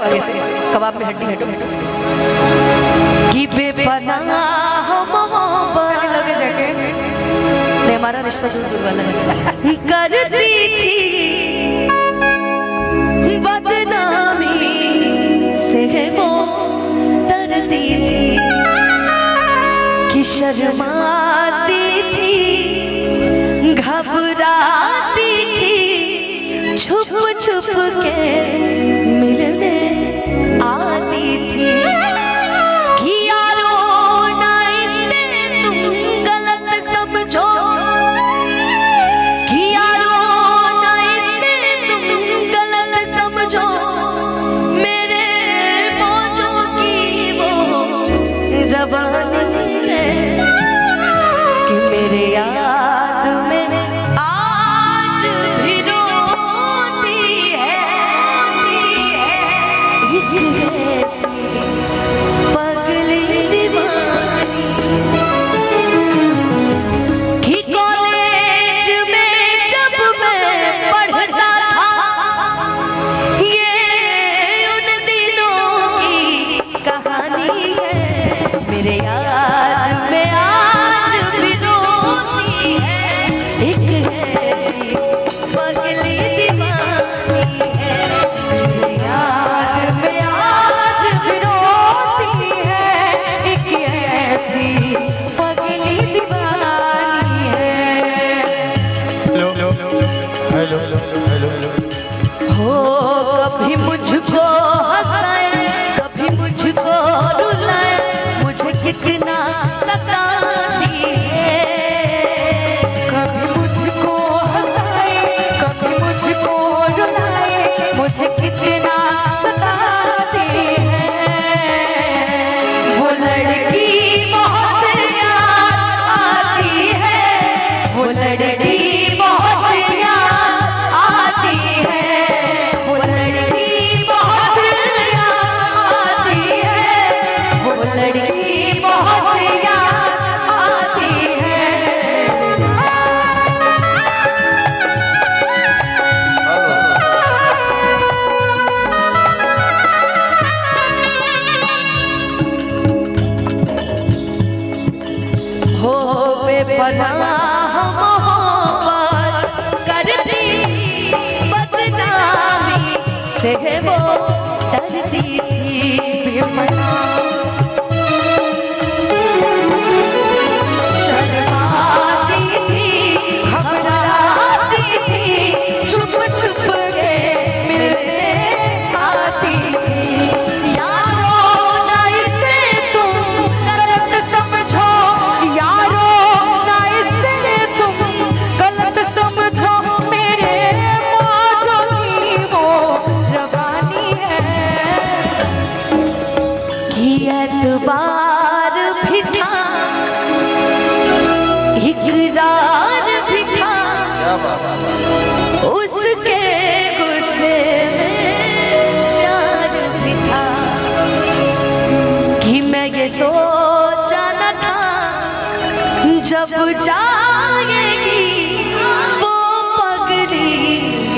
आगे से कबाब में हड्डी हटो कि बेपनाह मोहब्बत लगे जाके नहीं हमारा रिश्ता दूर वाला है करती थी बदनामी से वो डरती थी कि शर्माती थी घबराती थी छुप छुप के मिलने आती थी कि यारो ना इसे तुम गलत समझो कि यारो ना इसे तुम गलत समझो मेरे मौजों की वो रवानी है कि मेरे याद में आज भी रोती है एक ऐसी पगली दीवानी कि कॉलेज में जब मैं पढ़ता था ये उन दिनों की कहानी है मेरे याद में आज भी रोती है एक ऐसी पगली दीवानी है मेरे याद में आज भी रोती है एक ऐसी पगली दीवानी है हो कभी मुझको हंसाए कभी मुझको रुलाए मुझे कितना सताती है कभी मुझको हंसाए कभी मुझको रुलाए मुझे कितना सताती है वो लड़की बहुत याद आती है वो लड़की बहुत याद आती है वो लड़की बहुत याद आती है वो लड़की बहुत याद आती है हो बेपनाह मोहब्बत करती बदनामी से वो डरती थी बेपनाह शर्माती थी घबराती थी छुप छुप के मिलने आती थी यारो ना इसे तुम गलत समझो यारो ना इसे तुम गलत समझो मेरे मौजों की वो रवानी है कि एतबार भी था इकरार भी था उसके गुस्से में प्यार भी था कि मैं ये सोचा न था जब जाएगी वो पगली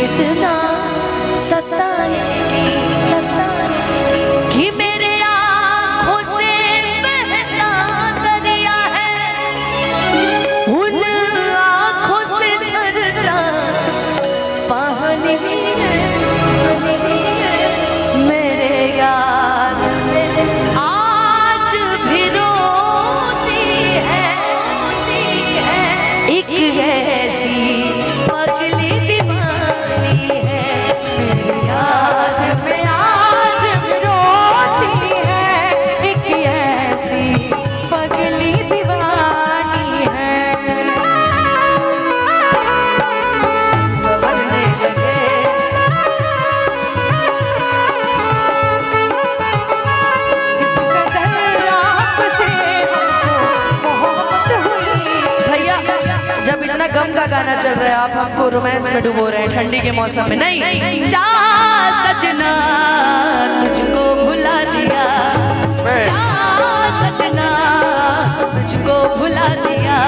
इतना सताएगी कि मेरे आँखों से बहता दरिया है उन आँखों से झरता पानी है मेरे याद में आज भी रोती है एक ऐसी पगली दीवानी है मेरे याद में आज भी रोती है एक ऐसी पगली दीवानी है संवरने लगे किस कदर आपसे हमको मोहब्बत हुई भैया जब इतना गम का गाना चल रहा है आप हमको रोमांस में डुबो रहे हैं ठंडी के मौसम में नहीं जा सजना तुझको भुला दिया जा सजना तुझको भुला दिया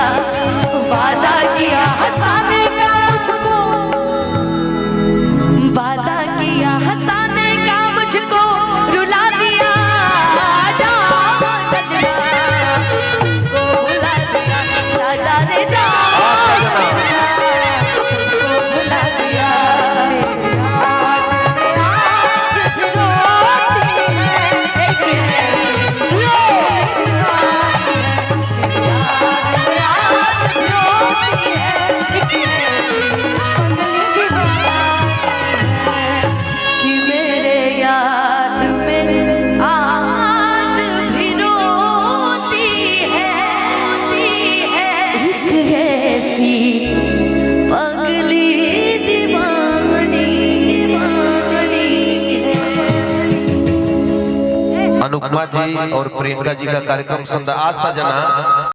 वादा किया हंसाने का मुझको वादा किया हंसाने का मुझको कैसी पगली दीवानी अनुपमा जी और प्रियंका जी का कार्यक्रम आज सजना